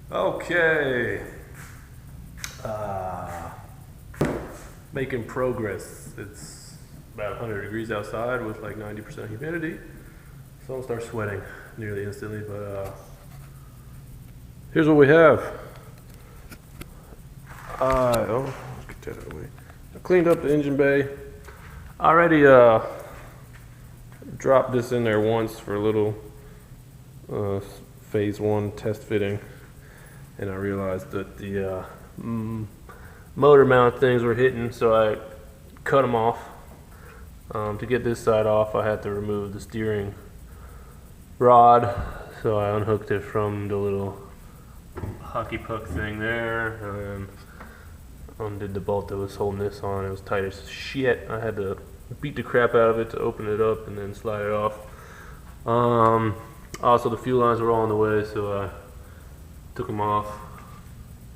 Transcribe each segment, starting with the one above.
Okay. Uh, Making progress. It's about 100 degrees outside with like 90% humidity. So I'm gonna start sweating nearly instantly, but here's what we have. Let's get that out of the way. I cleaned up the engine bay. I already dropped this in there once for a little uh, phase one test fitting, and I realized that the motor mount things were hitting, so I cut them off. To get this side off, I had to remove the steering rod, so I unhooked it from the little hockey puck thing there, and undid the bolt that was holding this on. It was tight as shit. I had to beat the crap out of it to open it up and then slide it off. Also, the fuel lines were all in the way, so I took them off,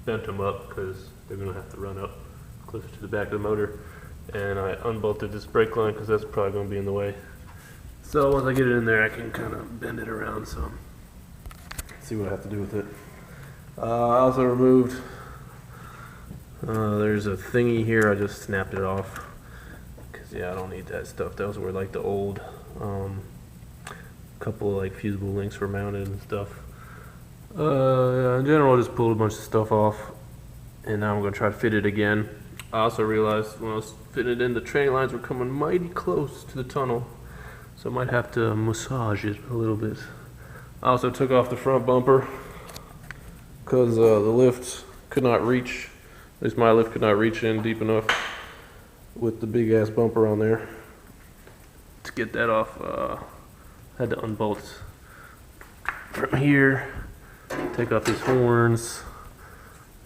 bent them up because they're going to have to run up closer to the back of the motor, and I unbolted this brake line because that's probably going to be in the way. So once I get it in there, I can kind of bend it around some. See what I have to do with it. I also removed, there's a thingy here, I just snapped it off because yeah, I don't need that stuff. That was where like the old couple of like fusible links were mounted and stuff. Yeah, in general, I just pulled a bunch of stuff off, and now I'm gonna try to fit it again. I also realized when I was fitting it in, the train lines were coming mighty close to the tunnel, so I might have to massage it a little bit. I also took off the front bumper because the lift could not reach, at least my lift could not reach in deep enough with the big ass bumper on there. To get that off, had to unbolt from here, take off these horns,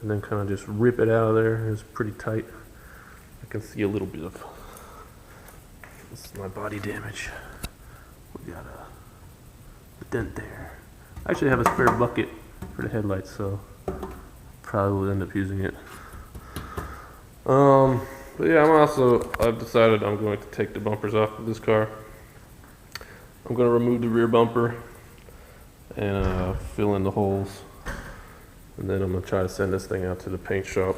and then kind of just rip it out of there. It's pretty tight. I can see a little bit of this is my body damage. We got a dent there. I actually have a spare bucket for the headlights, so probably will end up using it. But yeah, I've decided I'm going to take the bumpers off of this car. I'm going to remove the rear bumper and fill in the holes, and then I'm going to try to send this thing out to the paint shop.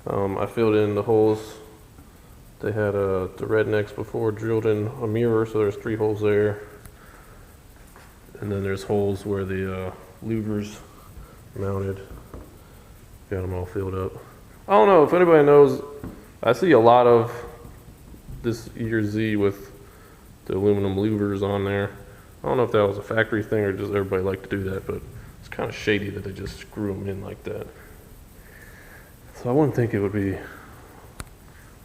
I filled in the holes. They had the rednecks before drilled in a mirror, so there's 3 holes there, and then there's holes where the louvers mounted. Got them all filled up. I don't know if anybody knows, I see a lot of this year Z with the aluminum louvers on there. I don't know if that was a factory thing or does everybody like to do that, but it's kind of shady that they just screw them in like that. So I wouldn't think it would be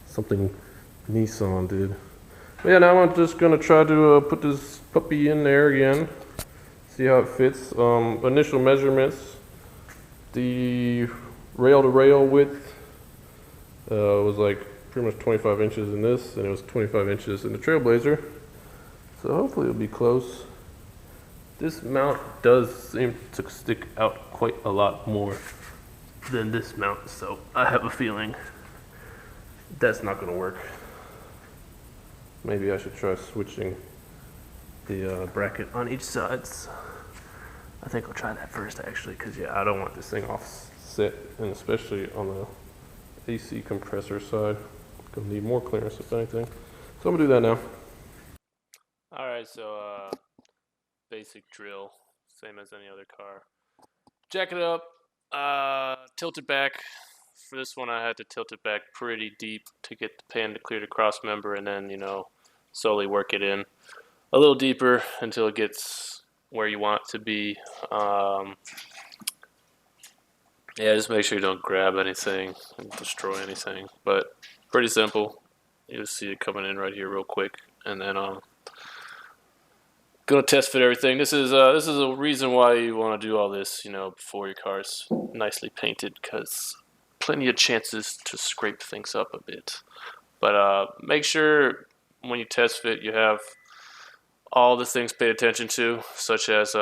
something Nissan did. But yeah, now I'm just gonna try to put this puppy in there again, see how it fits. Initial measurements, the rail to rail width was like pretty much 25 inches in this, and it was 25 inches in the Trailblazer. So hopefully it'll be close. This mount does seem to stick out quite a lot more than this mount, so I have a feeling that's not going to work. Maybe I should try switching the bracket on each side. I think I'll try that first actually, because yeah, I don't want this thing offset, and especially on the AC compressor side. Gonna need more clearance if anything. So I'm gonna do that now. Alright, so basic drill, same as any other car. Jack it up, tilt it back. For this one I had to tilt it back pretty deep to get the pan to clear the cross member, and then, you know, slowly work it in a little deeper until it gets where you want it to be. Yeah, just make sure you don't grab anything and destroy anything, but pretty simple. You'll see it coming in right here real quick, and then gonna test fit everything. This is a reason why you want to do all this, you know, before your car's nicely painted, because plenty of chances to scrape things up a bit. But make sure when you test fit you have all the things paid attention to, such as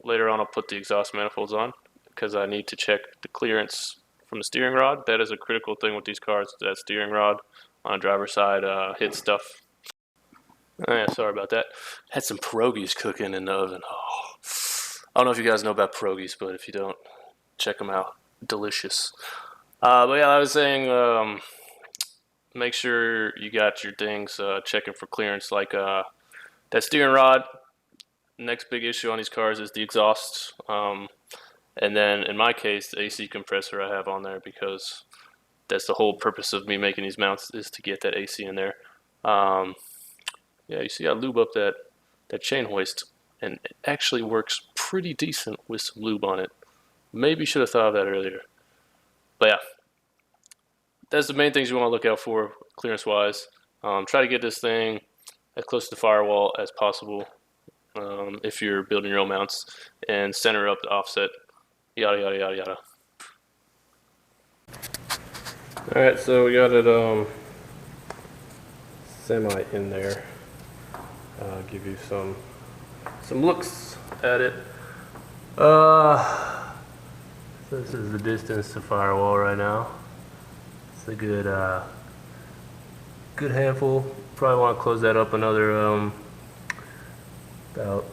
later on I'll put the exhaust manifolds on because I need to check the clearance from the steering rod. That is a critical thing with these cars. That steering rod on the driver's side hits stuff. Oh, yeah, sorry about that. Had some pierogies cooking in the oven. Oh, I don't know if you guys know about pierogies, but if you don't, check them out. Delicious. But yeah, I was saying, make sure you got your things checking for clearance, like that steering rod. Next big issue on these cars is the exhausts. And then in my case, the AC compressor I have on there, because that's the whole purpose of me making these mounts, is to get that AC in there. Yeah, you see I lube up that chain hoist, and it actually works pretty decent with some lube on it. Maybe should have thought of that earlier. But yeah, that's the main things you want to look out for clearance wise. Try to get this thing as close to the firewall as possible if you're building your own mounts, and center up the offset, yada yada yada yada. Alright, so we got it semi in there. Give you some looks at it. So this is the distance to firewall right now. It's a good good handful. Probably want to close that up another about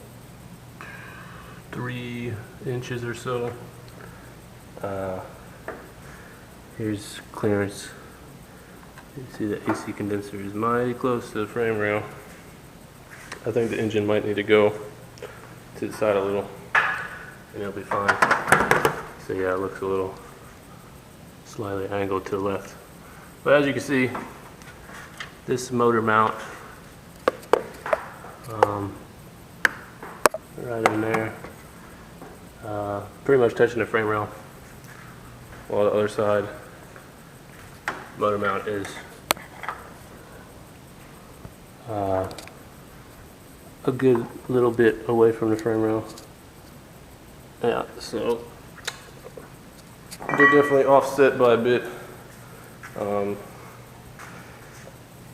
3 inches or so. Here's clearance. You see the AC condenser is mighty close to the frame rail. I think the engine might need to go to the side a little, and it'll be fine. So yeah, it looks a little slightly angled to the left. But as you can see, this motor mount right in there, pretty much touching the frame rail, while the other side motor mount is a good little bit away from the frame rail. Yeah, so they're definitely offset by a bit.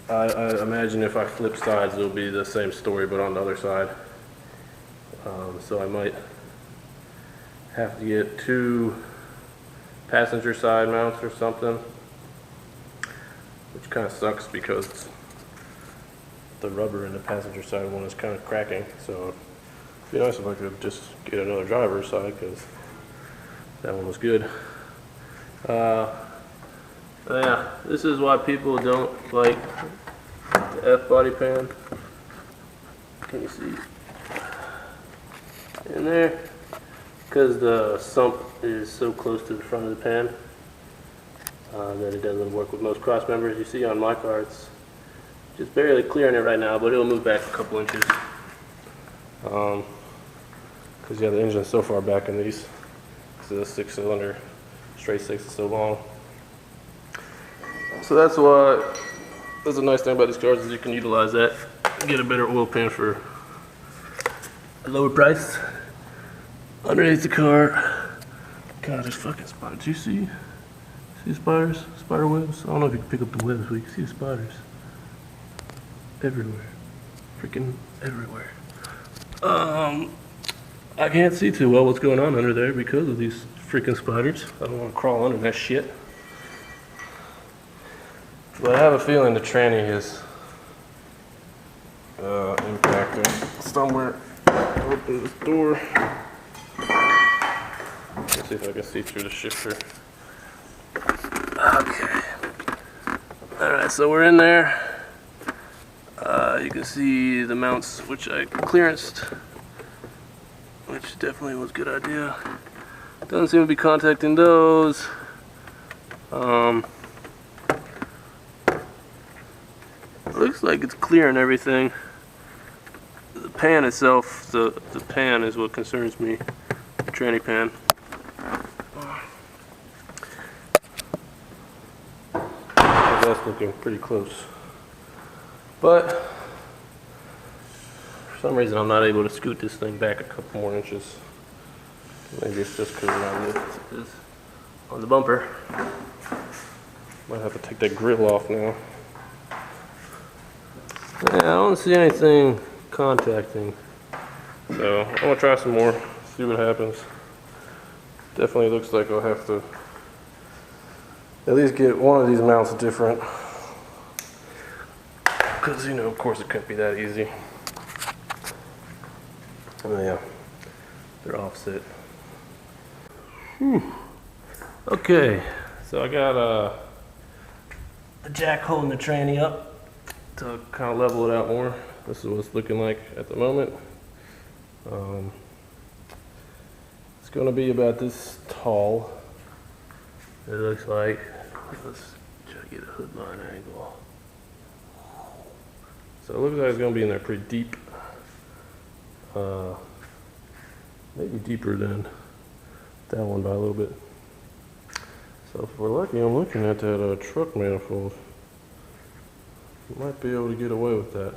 I imagine if I flip sides, it'll be the same story, but on the other side. So I might have to get 2 passenger side mounts or something, which kind of sucks because the rubber in the passenger side one is kind of cracking. So it'd be nice if I could just get another driver's side, because that one was good. Yeah, this is why people don't like the F body pan. Can you see in there? Because the sump is so close to the front of the pan that it doesn't work with most cross members. You see on my car, it's just barely clearing it right now, but it'll move back a couple inches. Because yeah, the engine's so far back in these, because the 6-cylinder straight 6 is so long. So that's a nice thing about these cars, is you can utilize that, get a better oil pan for a lower price. Underneath the car, God, there's fucking spiders. Do you see the spiders? Spider webs? I don't know if you can pick up the webs, but you can see the spiders everywhere. Freaking everywhere. I can't see too well what's going on under there because of these freaking spiders. I don't want to crawl under that shit. But I have a feeling the tranny is impacting somewhere. Open this door. Let's see if I can see through the shifter. Okay. Alright, so we're in there. You can see the mounts which I clearanced, which definitely was a good idea. Doesn't seem to be contacting those. Looks like it's clearing everything. The pan itself, the pan is what concerns me. The tranny pan. That's looking pretty close. But for some reason I'm not able to scoot this thing back a couple more inches. Maybe it's just because of how lift it is on the bumper. Might have to take that grill off now. Yeah, I don't see anything contacting. So I'm gonna try some more, see what happens. Definitely looks like I'll have to at least get one of these mounts different. Because, you know, of course it couldn't be that easy. Oh, yeah. they're offset. Whew. Okay, so I got a jack holding the tranny up to kind of level it out more. This is what it's looking like at the moment. It's going to be about this tall. It looks like. Let's try to get a hood line angle. So it looks like it's going to be in there pretty deep. Maybe deeper than that one by a little bit. So if we're lucky, I'm looking at that truck manifold. Might be able to get away with that.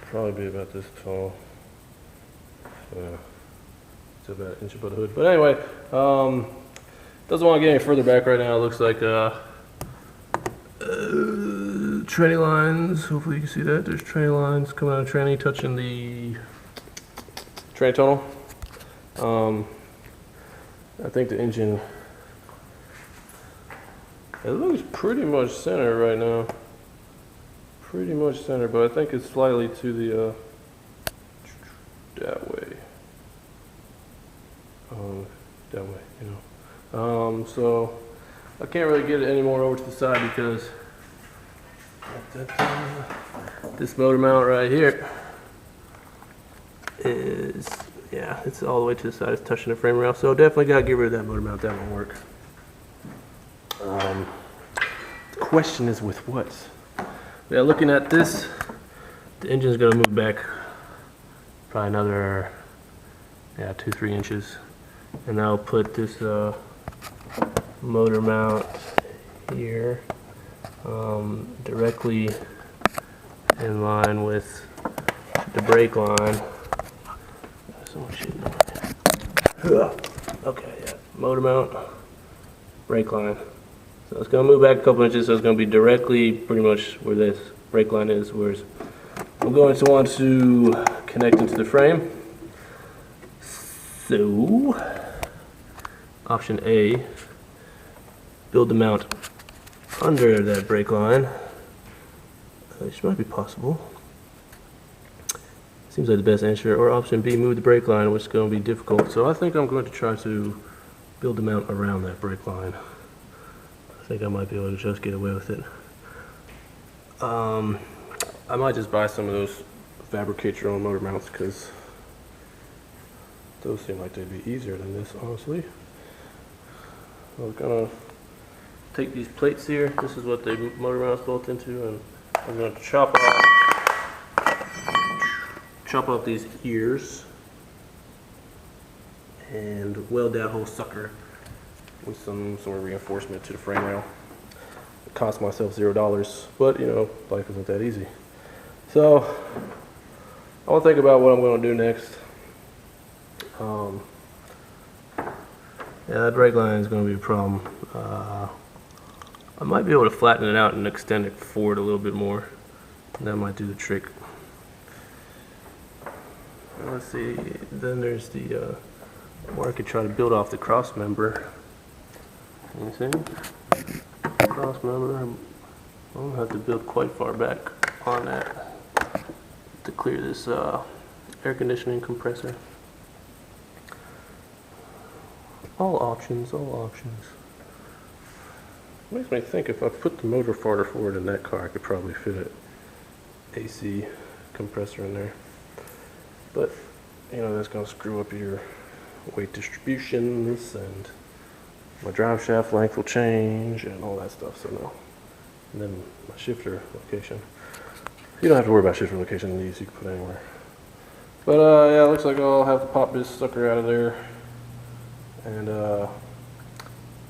Probably be about this tall. Yeah, it's about an inch above the hood. But anyway, doesn't want to get any further back right now. It looks like tranny lines. Hopefully you can see that. There's tranny lines coming out of tranny, touching the tranny tunnel. I think the engine, it looks pretty much center right now. Pretty much center, but I think it's slightly to the that way. That way, you know. So I can't really get it any more over to the side because this motor mount right here is, yeah, it's all the way to the side. It's touching the frame rail, so definitely gotta get rid of that motor mount. That won't work. The question is with what? Yeah, looking at this, the engine's gonna move back probably another 2-3 inches, and I'll put this motor mount here directly in line with the brake line. So much shit in there. Okay, yeah, motor mount, brake line. So it's going to move back a couple inches, so it's going to be directly pretty much where this brake line is, whereas I'm going to want to connect into the frame. So, option A, build the mount under that brake line, which might be possible. Seems like the best answer. Or option B, move the brake line, which is going to be difficult. So I think I'm going to try to build the mount around that brake line. I think I might be able to just get away with it. I might just buy some of those fabricate your own motor mounts, because those seem like they'd be easier than this, honestly. I'm gonna take these plates here. This is what the motor mount's built into, and I'm going to chop off these ears and weld that whole sucker with some sort of reinforcement to the frame rail. It cost myself $0, but you know, life isn't that easy. So I want to think about what I'm going to do next. Yeah, that brake line is going to be a problem. I might be able to flatten it out and extend it forward a little bit more. That might do the trick. Let's see, then there's the, or I could try to build off the cross member. You see? Cross member, I don't have to build quite far back on that to clear this air conditioning compressor. All options, all options. Makes me think if I put the motor farther forward in that car, I could probably fit an AC compressor in there. But, you know, that's going to screw up your weight distributions, and my drive shaft length will change and all that stuff, so no. And then my shifter location. You don't have to worry about shifter location in these, you can put anywhere. But yeah, it looks like I'll have to pop this sucker out of there and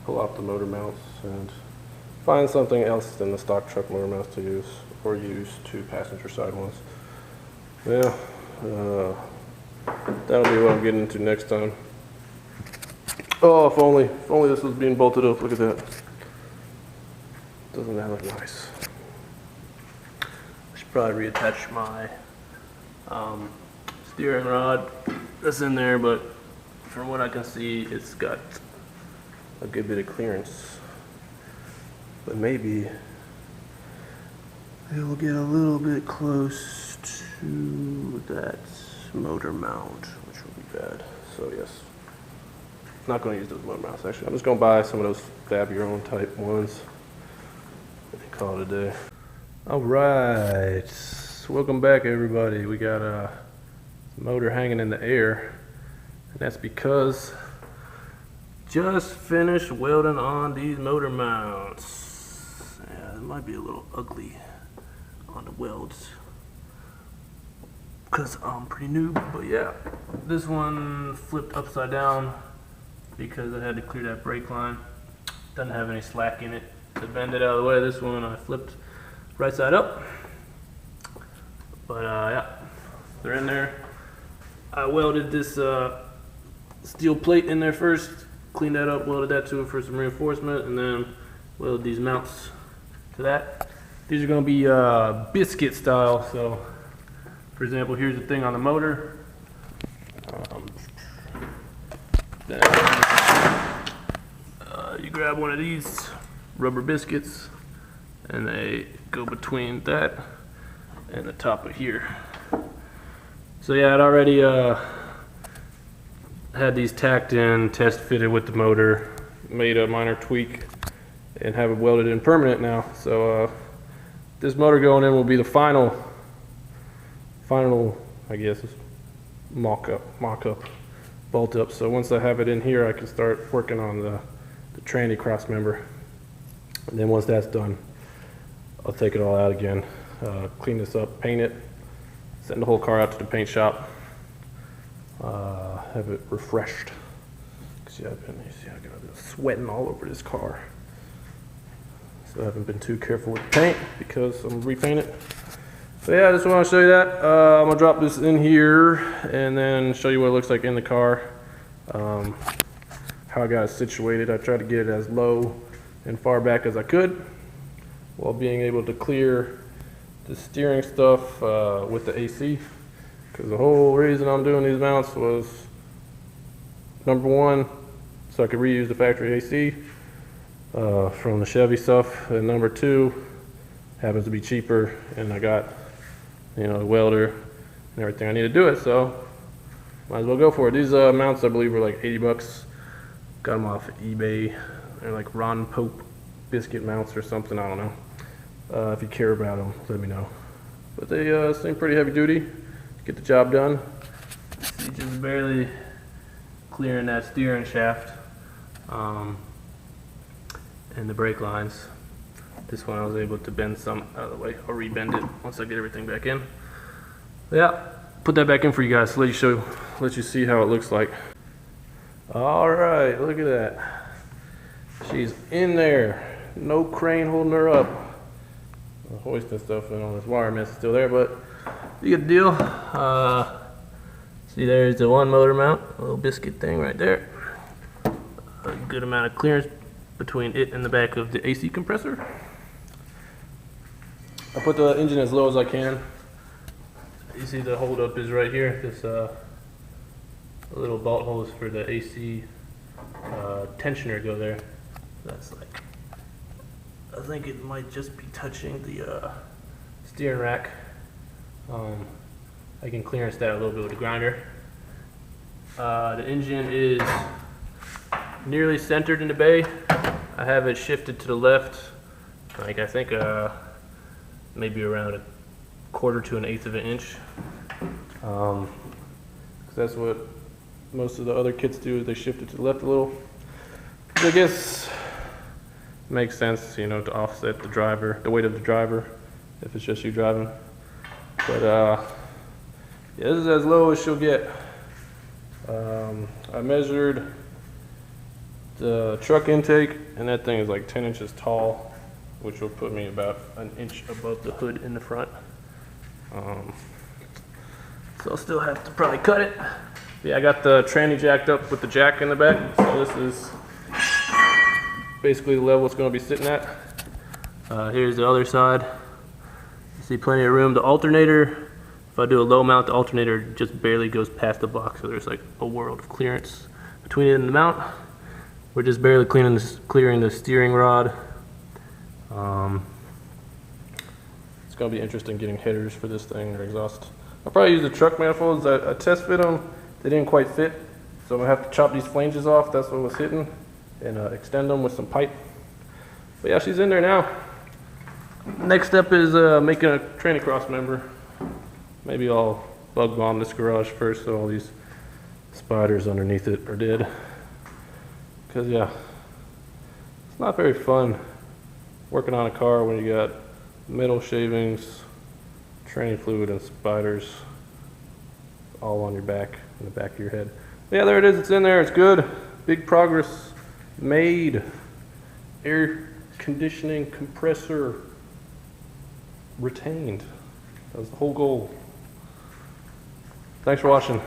pull out the motor mounts and find something else than the stock truck motor mounts to use, or use 2 passenger side ones. Yeah, that'll be what I'm getting into next time. Oh, if only this was being bolted up. Look at that. Doesn't that look nice? I should probably reattach my steering rod that's in there, but from what I can see, it's got a good bit of clearance. But maybe it will get a little bit close to that motor mount, which will be bad. So yes, not going to use those motor mounts actually. I'm just going to buy some of those fab your own type ones and call it a day. All right, welcome back everybody. We got a motor hanging in the air, and that's because just finished welding on these motor mounts. Yeah, it might be a little ugly on the welds because I'm pretty new, but yeah, this one flipped upside down because I had to clear that brake line. Doesn't have any slack in it to bend it out of the way. This one I flipped right side up, but yeah, they're in there. I welded this steel plate in there first, cleaned that up, welded that to it for some reinforcement, and then welded these mounts to that. These are going to be biscuit style. So for example, here's the thing on the motor. You grab one of these rubber biscuits and they go between that and the top of here. So yeah, I'd already had these tacked in, test fitted with the motor, made a minor tweak, and have it welded in permanent now. So this motor going in will be the final, I guess, mock-up, bolt up. So once I have it in here, I can start working on the tranny cross member. And then once that's done, I'll take it all out again, clean this up, paint it, send the whole car out to the paint shop, have it refreshed. See, I've been sweating all over this car. So I haven't been too careful with the paint because I'm repainting it. So yeah, I just want to show you that. I'm gonna drop this in here and then show you what it looks like in the car. How I got it situated. I tried to get it as low and far back as I could while being able to clear the steering stuff with the AC. Because the whole reason I'm doing these mounts was, number one, so I could reuse the factory AC from the Chevy stuff, and number two, happens to be cheaper, and I got, you know, the welder and everything I need to do it, so might as well go for it. These mounts, I believe, were like 80 bucks. Got them off of eBay. They're like Ron Pope biscuit mounts or something, I don't know. If you care about them, let me know. But they seem pretty heavy duty to get the job done. See, just barely clearing that steering shaft and the brake lines. This one I was able to bend some out of the way. I'll rebend it once I get everything back in. Yeah, put that back in for you guys to let you see how it looks like. All right, look at that. She's in there. No crane holding her up. The hoisting stuff and all this wire mess is still there, but you get the deal. See, there's the one motor mount, a little biscuit thing right there. A good amount of clearance between it and the back of the AC compressor. I put the engine as low as I can. You see the holdup is right here. This little bolt holes for the AC tensioner go there. That's like, I think it might just be touching the steering rack. I can clearance that a little bit with the grinder. The engine is nearly centered in the bay. I have it shifted to the left, like I think maybe around a 1/4 to 1/8 of an inch. That's what most of the other kits do, is they shift it to the left a little. I guess it makes sense, you know, to offset the driver, the weight of the driver, if it's just you driving. But yeah, this is as low as she'll get. I measured the truck intake, and that thing is like 10 inches tall, which will put me about an inch above the hood in the front. So I'll still have to probably cut it. Yeah, I got the tranny jacked up with the jack in the back, so this is basically the level it's going to be sitting at. Here's the other side. You see plenty of room. The alternator, if I do a low mount, the alternator just barely goes past the box, so there's like a world of clearance between it and the mount. We're just barely clearing the steering rod. It's going to be interesting getting headers for this thing, or exhaust. I'll probably use the truck manifolds. I test fit them they didn't quite fit. So I'm gonna have to chop these flanges off, that's what was hitting, and extend them with some pipe. But yeah, she's in there now. Next step is making a tranny cross member. Maybe I'll bug bomb this garage first so all these spiders underneath it are dead. Cause yeah, it's not very fun working on a car when you got metal shavings, tranny fluid, and spiders all on your back, in the back of your head. Yeah, there it is, it's in there, it's good. Big progress made. Air conditioning compressor retained. That was the whole goal. Thanks for watching.